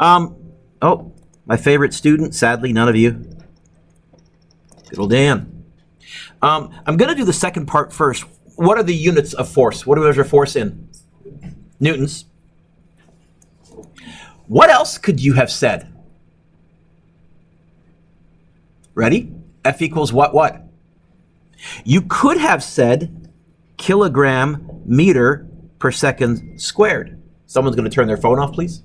Oh, my favorite student, sadly, none of you. Good old Dan. I'm going to do the second part first. What are the units of force? What do we measure force in? Newtons. What else could you have said? Ready? F equals what? You could have said kilogram meter per second squared. Someone's going to turn their phone off, please.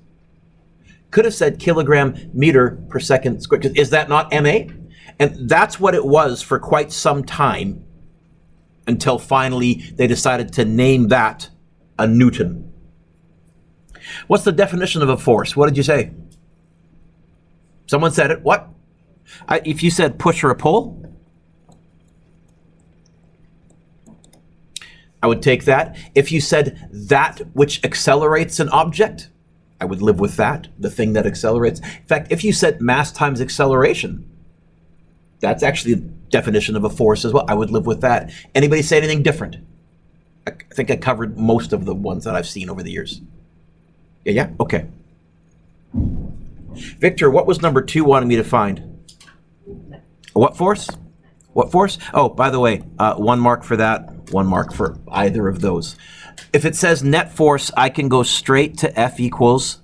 Could have said kilogram meter per second squared. Is that not MA? And that's what it was for quite some time until finally they decided to name that a Newton. What's the definition of a force? What did you say? Someone said it. What? If you said push or a pull, I would take that. If you said that which accelerates an object, I would live with that, the thing that accelerates. In fact, if you said mass times acceleration, that's actually the definition of a force as well. I would live with that. Anybody say anything different? I think I covered most of the ones that I've seen over the years. Yeah, okay. Victor, what was number 2 wanting me to find? What force? What force? Oh, by the way, 1 mark for that, 1 mark for either of those. If it says net force, I can go straight to F equals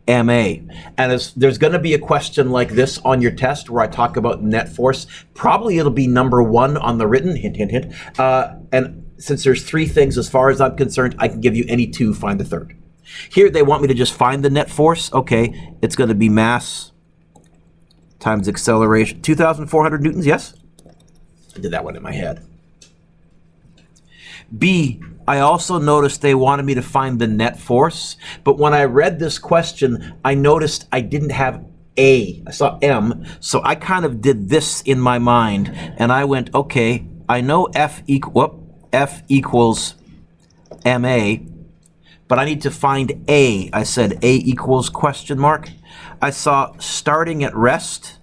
MA. And there's going to be a question like this on your test where I talk about net force. Probably it'll be number 1 on the written, hint, hint, hint. And since there's 3 things, as far as I'm concerned, I can give you any 2, find the third. Here, they want me to just find the net force. Okay, it's going to be mass times acceleration. 2,400 newtons, yes? I did that one in my head. B, I also noticed they wanted me to find the net force, but when I read this question, I noticed I didn't have A. I saw M, so I kind of did this in my mind, and I went, okay, I know F equals MA, but I need to find A. I said A equals question mark. I saw starting at rest.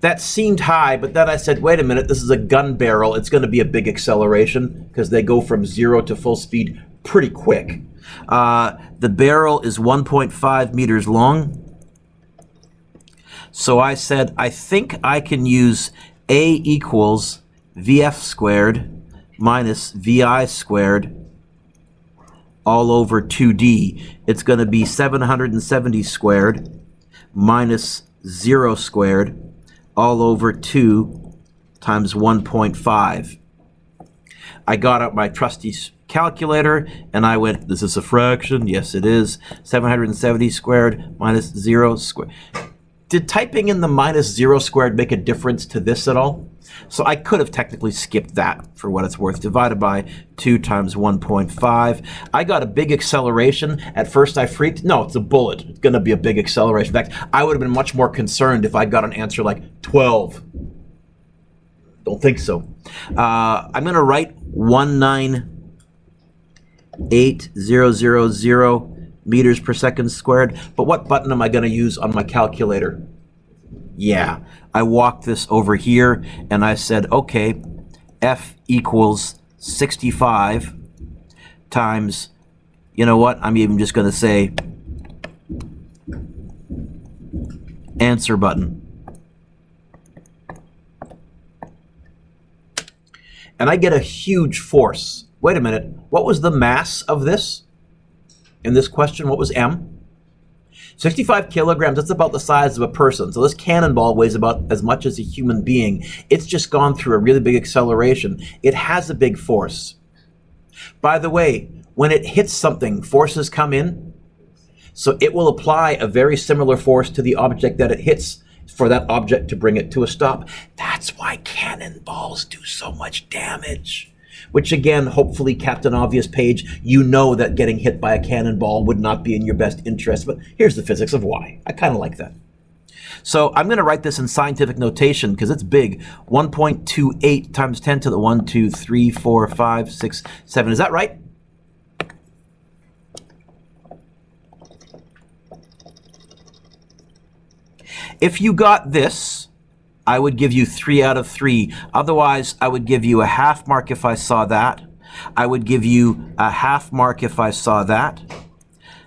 That seemed high, but then I said, wait a minute, this is a gun barrel. It's going to be a big acceleration because they go from 0 to full speed pretty quick. The barrel is 1.5 meters long. So I said, I think I can use A equals VF squared minus VI squared all over 2D. It's going to be 770 squared minus 0 squared all over 2 times 1.5. I got out my trusty calculator and I went, this is a fraction. Yes, it is. 770 squared minus 0 squared. Did typing in the minus 0 squared make a difference to this at all? So I could have technically skipped that for what it's worth. Divided by 2 times 1.5. I got a big acceleration. At first I freaked. No, it's a bullet. It's going to be a big acceleration. In fact, I would have been much more concerned if I got an answer like 12. Don't think so. I'm going to write 198,000 meters per second squared. But what button am I going to use on my calculator? Yeah, I walked this over here and I said, okay, F equals 65 times, you know what? I'm even just going to say answer button. And I get a huge force. Wait a minute. What was the mass of this? In this question, what was M? 65 kilograms, that's about the size of a person. So this cannonball weighs about as much as a human being. It's just gone through a really big acceleration. It has a big force. By the way, when it hits something, forces come in. So it will apply a very similar force to the object that it hits for that object to bring it to a stop. That's why cannonballs do so much damage. Which again, hopefully, Captain Obvious Page, you know that getting hit by a cannonball would not be in your best interest, but here's the physics of why. I kind of like that. So I'm going to write this in scientific notation because it's big. 1.28 times 10 to the 1, 2, 3, 4, 5, 6, 7. Is that right? If you got this, I would give you 3 out of 3. Otherwise, I would give you a half mark if I saw that. I would give you a half mark if I saw that.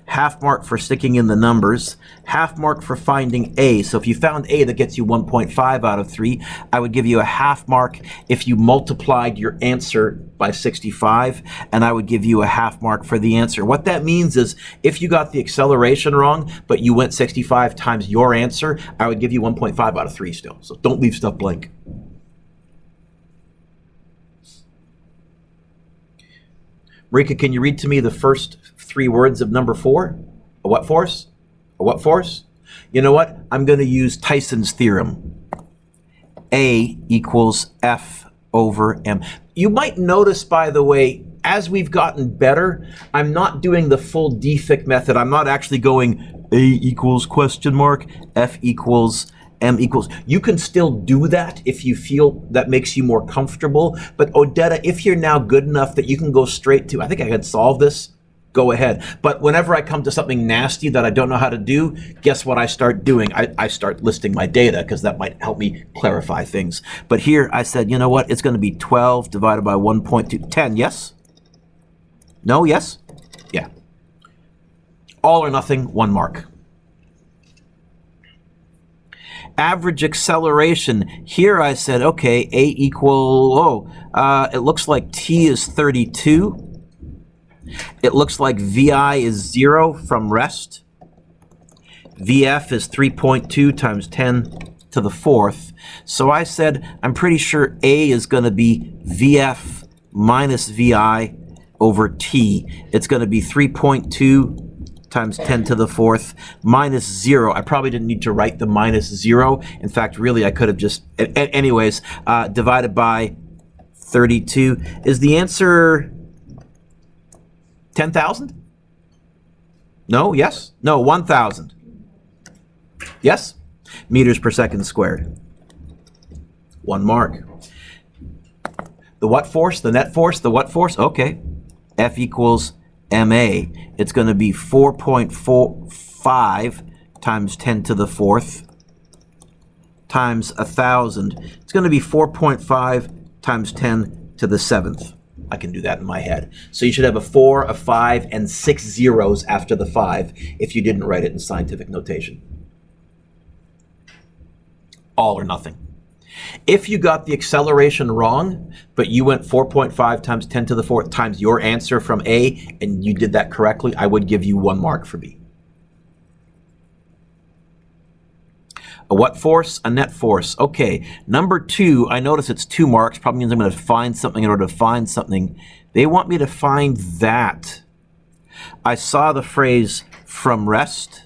Half mark for sticking in the numbers, half mark for finding A. So if you found A, that gets you 1.5 out of 3. I would give you a half mark if you multiplied your answer by 65, and I would give you a half mark for the answer. What that means is if you got the acceleration wrong, but you went 65 times your answer, I would give you 1.5 out of 3 still. So don't leave stuff blank. Marika, can you read to me the first 3 words of number 4? A what force? A what force? You know what? I'm going to use Tyson's theorem. A equals F over M. You might notice, by the way, as we've gotten better, I'm not doing the full defect method. I'm not actually going A equals question mark, F equals M equals. You can still do that if you feel that makes you more comfortable. But Odetta, if you're now good enough that you can go straight to, I think I could solve this, go ahead. But whenever I come to something nasty that I don't know how to do, guess what I start doing? I start listing my data because that might help me clarify things. But here I said, you know what? It's going to be 12 divided by 1.2. 10, yes? No, yes? Yeah. All or nothing, 1 mark. Average acceleration. Here I said, okay, A equal, it looks like T is 32. It looks like VI is 0 from rest. VF is 3.2 times 10 to the 4th. So I said, I'm pretty sure A is going to be VF minus VI over T. It's going to be 3.2 times 10 to the 4th minus 0. I probably didn't need to write the minus 0. In fact, really, I could have just, anyways, divided by 32. Is the answer 10,000? No, yes? No, 1,000. Yes? Meters per second squared. 1 mark. The what force? The net force? The what force? Okay. F equals MA. It's going to be 4.45 times 10 to the 4th times 1,000. It's going to be 4.5 times 10 to the 7th. I can do that in my head. So you should have a 4, a 5, and 6 zeros after the 5 if you didn't write it in scientific notation. All or nothing. If you got the acceleration wrong, but you went 4.5 times 10 to the 4th times your answer from A, and you did that correctly, I would give you 1 mark for B. A what force? A net force. Okay, number 2, I notice it's 2 marks. Probably means I'm going to find something in order to find something. They want me to find that. I saw the phrase from rest.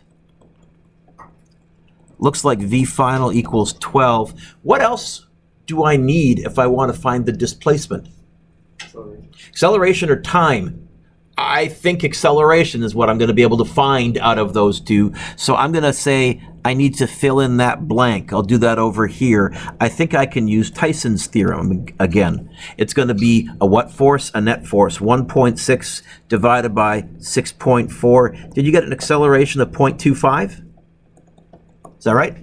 Looks like V final equals 12. What else do I need if I want to find the displacement? Acceleration or time? I think acceleration is what I'm going to be able to find out of those 2. So I'm going to say I need to fill in that blank. I'll do that over here. I think I can use Tyson's theorem again. It's going to be a what force? A net force. 1.6 divided by 6.4. Did you get an acceleration of 0.25? Is that right?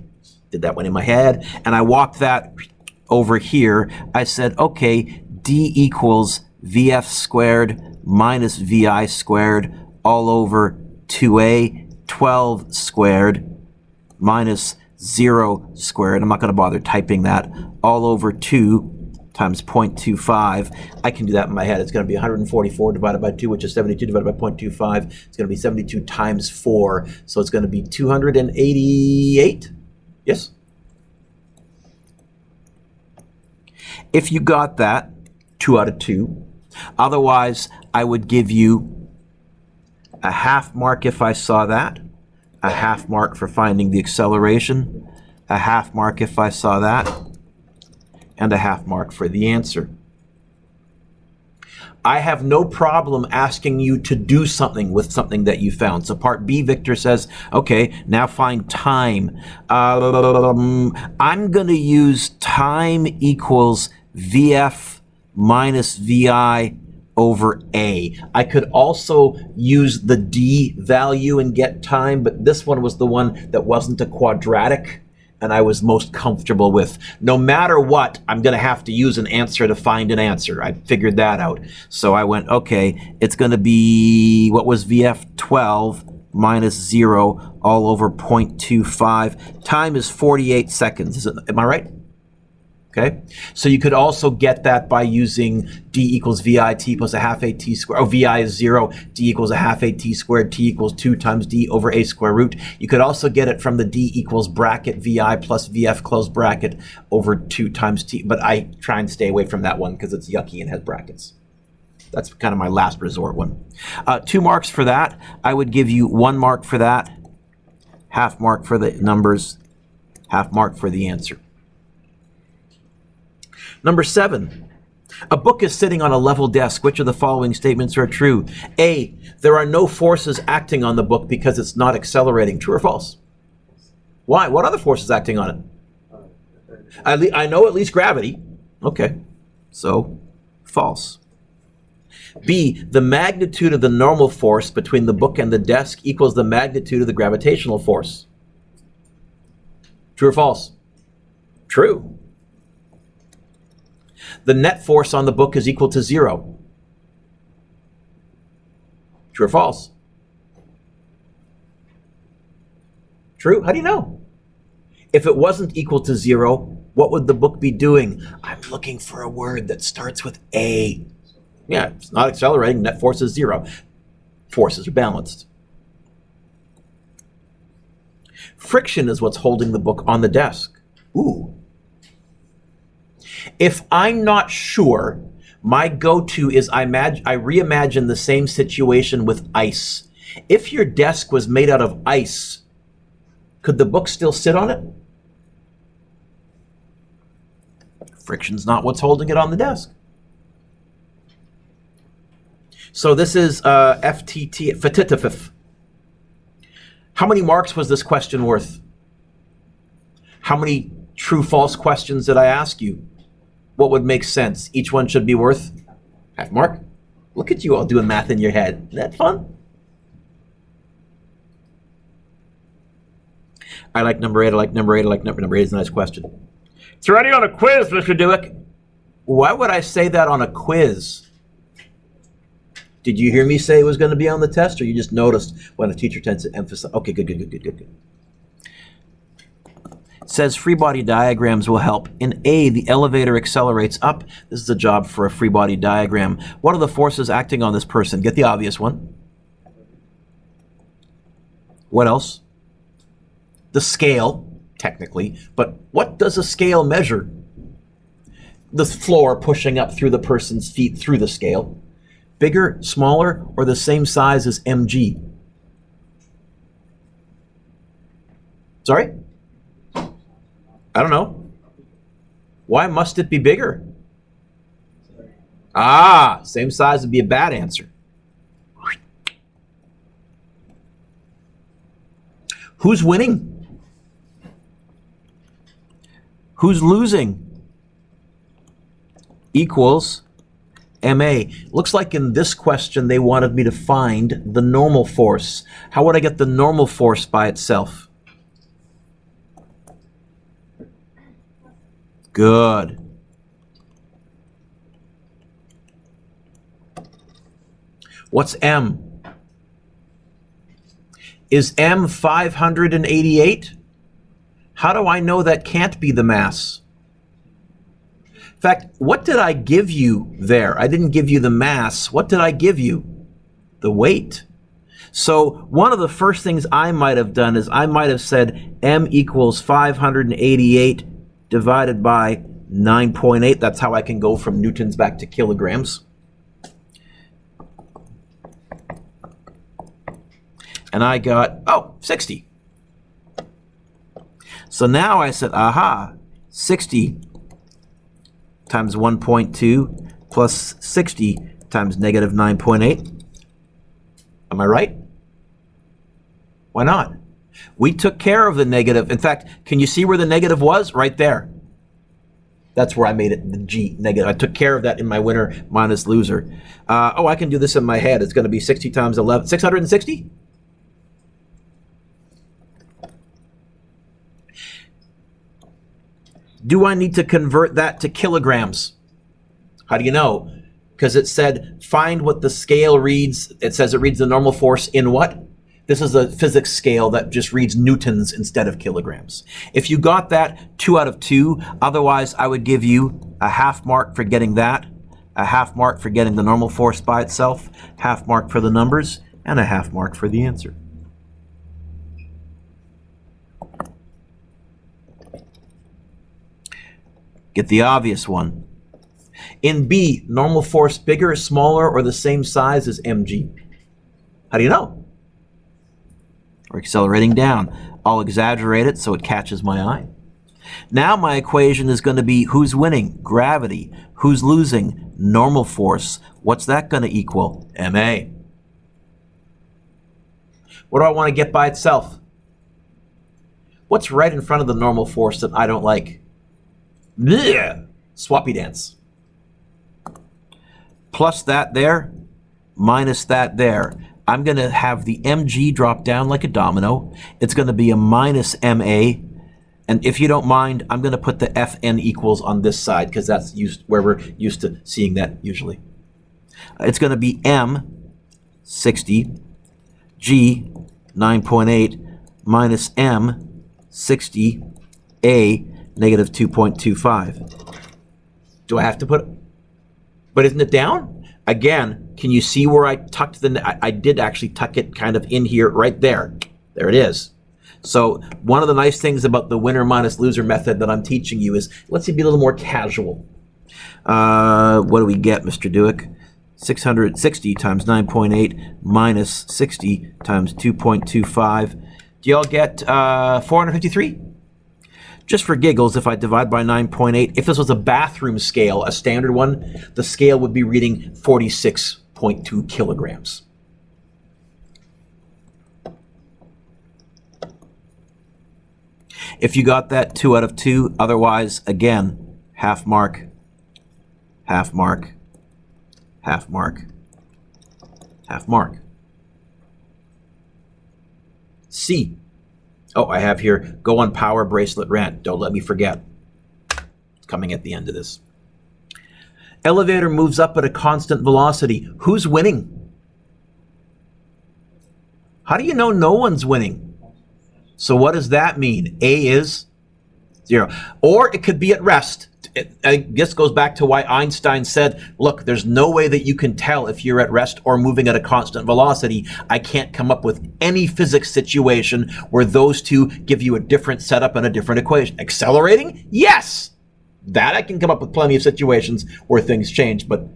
Did that one in my head. And I walked that over here. I said, okay, D equals VF squared minus VI squared all over 2A, 12 squared minus 0 squared. I'm not going to bother typing that. All over 2 times 0.25. I can do that in my head. It's going to be 144 divided by 2, which is 72 divided by 0.25. It's going to be 72 times 4. So it's going to be 288. Yes? If you got that, 2 out of 2. Otherwise, I would give you a half mark if I saw that, a half mark for finding the acceleration, a half mark if I saw that, and a half mark for the answer. I have no problem asking you to do something with something that you found. So part B, Victor says, okay, now find time. I'm going to use time equals VF minus VI over A. I could also use the D value and get time, but this one was the one that wasn't a quadratic. and I was most comfortable with. No matter what, I'm going to have to use an answer to find an answer. I figured that out. So I went, okay, it's going to be, what was VF? 12 minus 0 all over 0.25. Time is 48 seconds. Am I right? Okay, so you could also get that by using d equals vi t plus a half a t squared. Oh, vi is 0, d equals a half a t squared, t equals 2 times d over a square root. You could also get it from the d equals bracket vi plus vf close bracket over 2 times t, but I try and stay away from that one because it's yucky and has brackets. That's kind of my last resort one. 2 marks for that. I would give you 1 mark for that, half mark for the numbers, half mark for the answer. Number 7, a book is sitting on a level desk. Which of the following statements are true? A, there are no forces acting on the book because it's not accelerating. True or false? Why? What other forces acting on it? I know at least gravity. Okay, so false. B, the magnitude of the normal force between the book and the desk equals the magnitude of the gravitational force. True or false? True. The net force on the book is equal to 0. True or false? True? How do you know? If it wasn't equal to 0, what would the book be doing? I'm looking for a word that starts with A. Yeah, it's not accelerating. Net force is 0. Forces are balanced. Friction is what's holding the book on the desk. Ooh. If I'm not sure, my go-to is I reimagine the same situation with ice. If your desk was made out of ice, could the book still sit on it? Friction's not what's holding it on the desk. So this is FTT, FTTFF. How many marks was this question worth? How many true-false questions did I ask you? What would make sense? Each one should be worth half mark. Look at you all doing math in your head. Isn't that fun? I like number 8. I like number 8. I like number 8 is a nice question. It's already on a quiz, Mr. Dewick. Why would I say that on a quiz? Did you hear me say it was going to be on the test, or you just noticed when a teacher tends to emphasize? Okay, good. It says free body diagrams will help. In A, the elevator accelerates up. This is a job for a free body diagram. What are the forces acting on this person? Get the obvious one. What else? The scale, technically. But what does a scale measure? The floor pushing up through the person's feet through the scale. Bigger, smaller, or the same size as mg? Sorry? I don't know. Why must it be bigger? Same size would be a bad answer. Who's winning? Who's losing? Equals MA. Looks like in this question they wanted me to find the normal force. How would I get the normal force by itself? Good. What's M? Is M 588? How do I know that can't be the mass? In fact, what did I give you there? I didn't give you the mass. What did I give you? The weight. So one of the first things I might have done is I might have said M equals 588 divided by 9.8. That's how I can go from newtons back to kilograms. And I got, 60. So now I said, 60 times 1.2 plus 60 times negative 9.8. Am I right? Why not? We took care of the negative. In fact, can you see where the negative was? Right there. That's where I made it the G negative. I took care of that in my winner minus loser. I can do this in my head. It's going to be 60 times 11. 660? Do I need to convert that to kilograms? How do you know? Because it said, find what the scale reads. It says it reads the normal force in what? This is a physics scale that just reads newtons instead of kilograms. If you got that, 2 out of 2. Otherwise, I would give you a half mark for getting that, a half mark for getting the normal force by itself, half mark for the numbers, and a half mark for the answer. Get the obvious one. In B, normal force bigger, smaller, or the same size as mg? How do you know? We're accelerating down. I'll exaggerate it so it catches my eye. Now my equation is going to be who's winning? Gravity. Who's losing? Normal force. What's that going to equal? ma. What do I want to get by itself? What's right in front of the normal force that I don't like? Blech. Swappy dance. Plus that there, minus that there. I'm going to have the mg drop down like a domino. It's going to be a minus ma. And if you don't mind, I'm going to put the Fn equals on this side because that's where we're used to seeing that usually. It's going to be m, 60, g, 9.8, minus m, 60, a, negative 2.25. Do I have to put it? But isn't it down? Again, can you see where I tucked I did actually tuck it kind of in here, right there. There it is. So one of the nice things about the winner minus loser method that I'm teaching you is, let's be a little more casual. What do we get, Mr. Dewick? 660 times 9.8 minus 60 times 2.25. Do y'all get 453? Just for giggles, if I divide by 9.8, if this was a bathroom scale, a standard one, the scale would be reading 46.2 kilograms. If you got that, 2 out of 2. Otherwise, again, half mark, half mark, half mark, half mark. C. Oh, I have here, go on power bracelet rant. Don't let me forget. It's coming at the end of this. Elevator moves up at a constant velocity. Who's winning? How do you know no one's winning? So what does that mean? A is 0. Or it could be at rest. I guess goes back to why Einstein said, look, there's no way that you can tell if you're at rest or moving at a constant velocity. I can't come up with any physics situation where those two give you a different setup and a different equation. Accelerating? Yes. That I can come up with plenty of situations where things change, but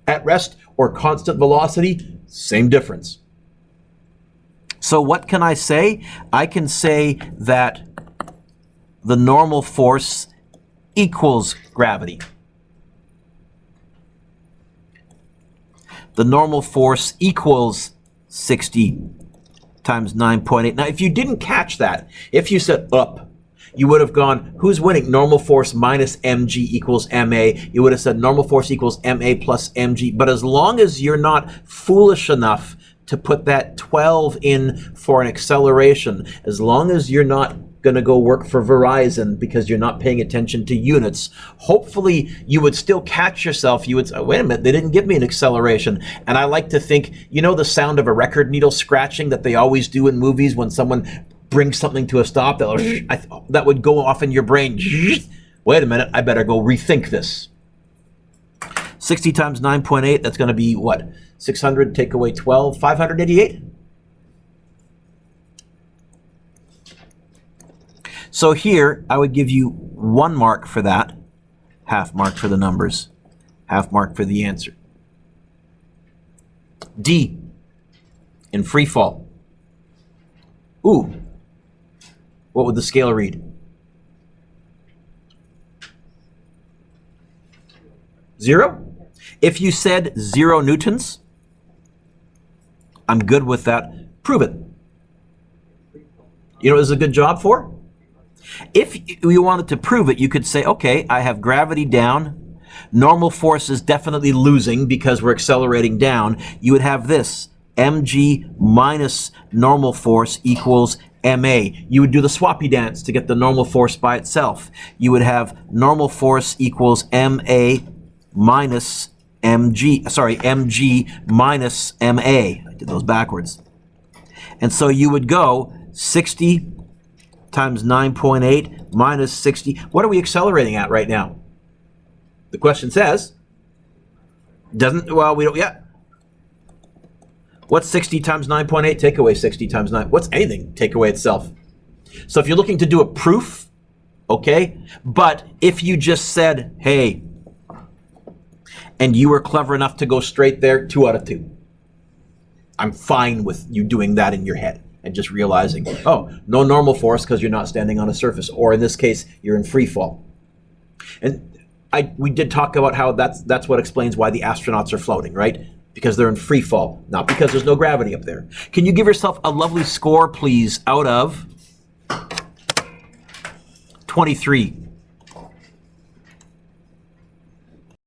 at rest or constant velocity, same difference. So what can I say? I can say that the normal force equals gravity. The normal force equals 60 times 9.8. Now, if you didn't catch that, if you said up, you would have gone, who's winning? Normal force minus mg equals ma. You would have said normal force equals ma plus mg. But as long as you're not foolish enough to put that 12 in for an acceleration, as long as you're not going to go work for Verizon because you're not paying attention to units, hopefully you would still catch yourself. You would say, wait a minute, they didn't give me an acceleration. And I like to think, you know the sound of a record needle scratching that they always do in movies when someone brings something to a stop? That would go off in your brain. Wait a minute, I better go rethink this. 60 times 9.8, that's going to be what? 600, take away 12, 588? So here, I would give you 1 mark for that, half mark for the numbers, half mark for the answer. D, in free fall. Ooh, what would the scale read? 0? If you said 0 newtons, I'm good with that. Prove it. You know what this is a good job for? If you wanted to prove it, you could say, okay, I have gravity down. Normal force is definitely losing because we're accelerating down. You would have this, mg minus normal force equals ma. You would do the swappy dance to get the normal force by itself. You would have normal force equals ma minus mg minus ma. I did those backwards. And so you would go 60 times 9.8 minus 60. What are we accelerating at right now? The question says, we don't yet. What's 60 times 9.8? Take away 60 times 9. What's anything? Take away itself. So if you're looking to do a proof, okay, but if you just said, hey, and you were clever enough to go straight there, 2 out of 2. I'm fine with you doing that in your head and just realizing, oh, no normal force because you're not standing on a surface, or in this case, you're in free fall. And we did talk about how that's what explains why the astronauts are floating, right? Because they're in free fall, not because there's no gravity up there. Can you give yourself a lovely score, please, out of 23?